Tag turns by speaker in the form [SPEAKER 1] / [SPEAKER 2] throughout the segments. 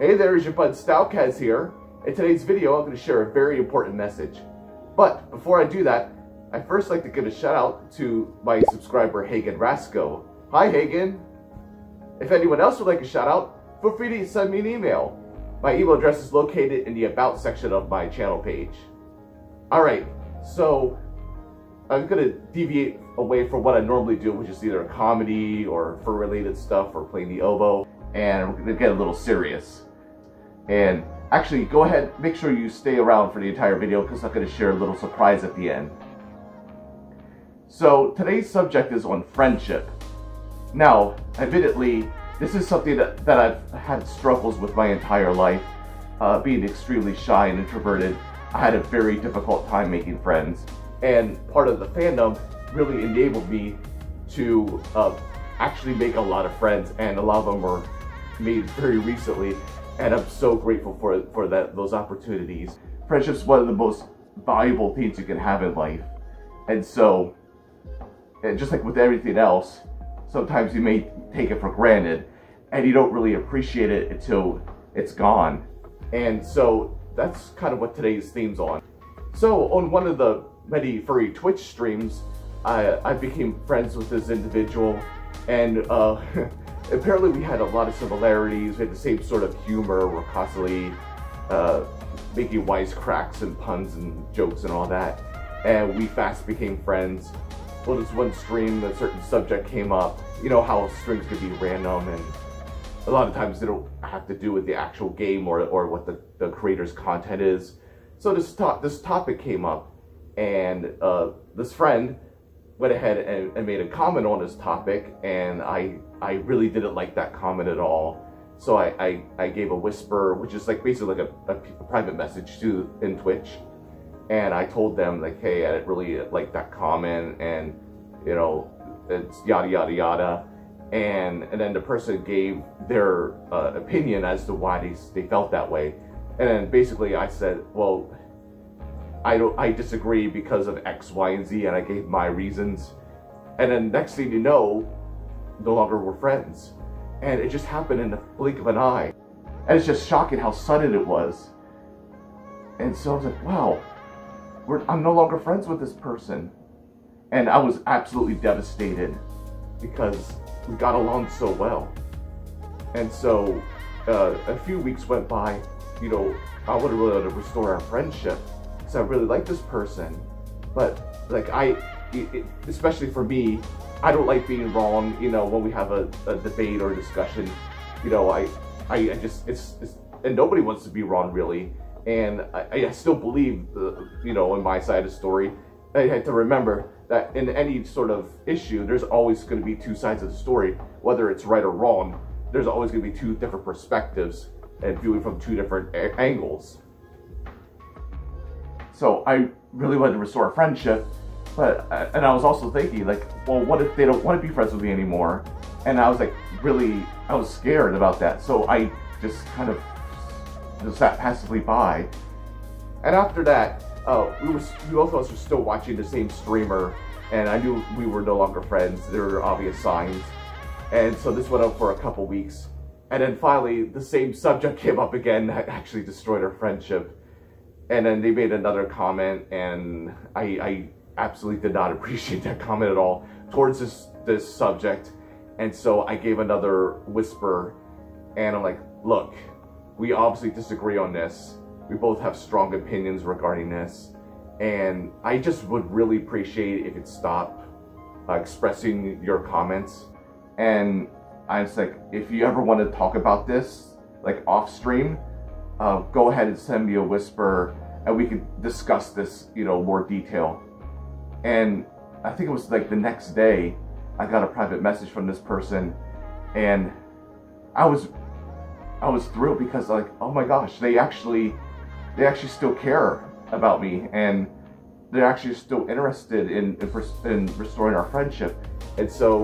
[SPEAKER 1] Hey there, it's your bud Stalkaz here. In today's video, I'm going to share a very important message. But before I do that, I'd first like to give a shout out to my subscriber Hagan Rascoe. Hi Hagan! If anyone else would like a shout out, feel free to send me an email. My email address is located in the About section of my channel page. Alright, so I'm going to deviate away from what I normally do, which is either a comedy or fur-related stuff or playing the oboe, and we're going to get a little serious. And actually, go ahead, make sure you stay around for the entire video because I'm going to share a little surprise at the end. So today's subject is on friendship. Now, admittedly, this is something that I've had struggles with my entire life. Being extremely shy and introverted, I had a very difficult time making friends. And part of the fandom really enabled me to actually make a lot of friends, and a lot of them were made very recently. And I'm so grateful for those opportunities. Friendship's one of the most valuable things you can have in life. And so, just like with everything else, sometimes you may take it for granted and you don't really appreciate it until it's gone. And so that's kind of what today's theme's on. So on one of the many furry Twitch streams, I became friends with this individual, and apparently we had a lot of similarities. We had the same sort of humor. We're constantly making wisecracks and puns and jokes and all that. And we fast became friends. Well, this one stream, a certain subject came up. You know how streams could be random, and a lot of times they don't have to do with the actual game or what the creator's content is. So this topic came up, and this friend went ahead and made a comment on this topic, and I really didn't like that comment at all. So I gave a whisper, which is like basically like a private message in Twitch, and I told them like, hey, I didn't really like that comment, and you know, it's yada yada yada, and then the person gave their opinion as to why they felt that way, and then basically I said, well, I disagree because of X, Y, and Z, and I gave my reasons. And then next thing you know, no longer we're friends. And it just happened in the blink of an eye. And it's just shocking how sudden it was. And so I was like, wow, I'm no longer friends with this person. And I was absolutely devastated because we got along so well. And so a few weeks went by. You know, I would really want to restore our friendship. So I really like this person, but like especially for me, I don't like being wrong. You know, when we have a debate or a discussion, you know, I just and nobody wants to be wrong really. And I still believe, you know, on my side of the story, I had to remember that in any sort of issue, there's always going to be two sides of the story, whether it's right or wrong. There's always going to be two different perspectives and viewing from two different angles. So I really wanted to restore a friendship, and I was also thinking like, well, what if they don't want to be friends with me anymore? And I was like, I was scared about that. So I just kind of just sat passively by. And after that, we both of us were still watching the same streamer, and I knew we were no longer friends. There were obvious signs. And so this went on for a couple weeks. And then finally, the same subject came up again that actually destroyed our friendship. And then they made another comment, and I absolutely did not appreciate that comment at all towards this subject. And so I gave another whisper, and I'm like, look, we obviously disagree on this. We both have strong opinions regarding this, and I just would really appreciate if you'd stop expressing your comments. And I was like, if you ever want to talk about this, like off stream, go ahead and send me a whisper, and we can discuss this, you know, more detail. And I think it was like the next day, I got a private message from this person, and I was thrilled because like, oh my gosh, they actually still care about me, and they're actually still interested in restoring our friendship. And so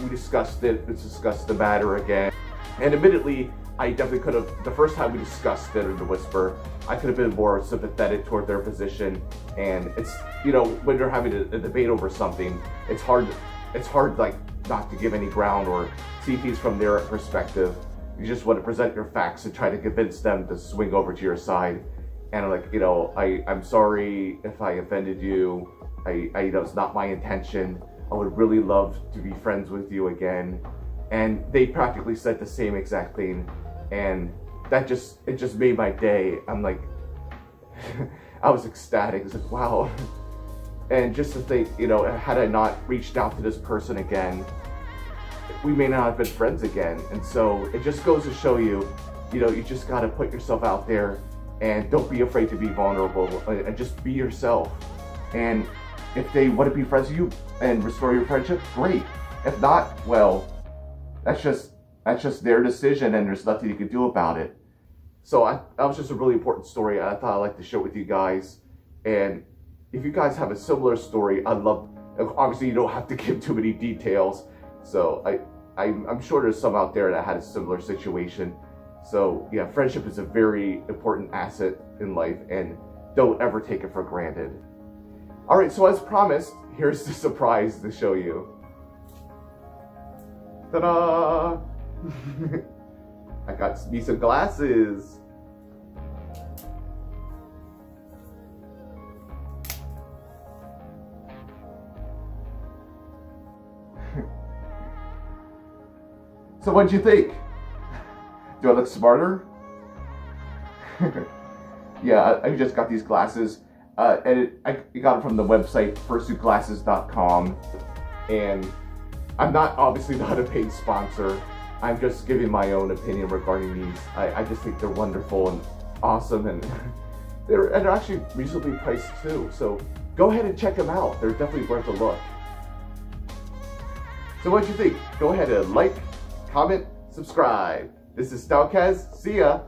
[SPEAKER 1] we discussed the matter again, and admittedly, I definitely could have, the first time we discussed it in the whisper, I could have been more sympathetic toward their position. And it's, you know, when you're having a debate over something, it's hard like not to give any ground or see things from their perspective. you just want to present your facts and try to convince them to swing over to your side. And I'm like, you know, I'm sorry if I offended you. You know, it's not my intention. I would really love to be friends with you again. And they practically said the same exact thing. And it just made my day. I'm like, I was ecstatic. It's like, wow. And just to think, you know, had I not reached out to this person again, we may not have been friends again. And so it just goes to show you, you know, you just got to put yourself out there and don't be afraid to be vulnerable and just be yourself. And if they want to be friends with you and restore your friendship, great. If not, well, that's just their decision and there's nothing you can do about it. So that was just a really important story. I thought I'd like to share it with you guys. And if you guys have a similar story, I'd love, obviously you don't have to give too many details. So I'm sure there's some out there that had a similar situation. So yeah, friendship is a very important asset in life and don't ever take it for granted. All right, so as promised, here's the surprise to show you. Ta-da! I got me some glasses. So what'd you think? Do I look smarter? Yeah, I just got these glasses. And I got them from the website fursuitglasses.com. And I'm obviously not a paid sponsor. I'm just giving my own opinion regarding these. I just think they're wonderful and awesome, and they're actually reasonably priced too. So go ahead and check them out. They're definitely worth a look. So what'd you think? Go ahead and like, comment, subscribe. This is Stalkaz. See ya.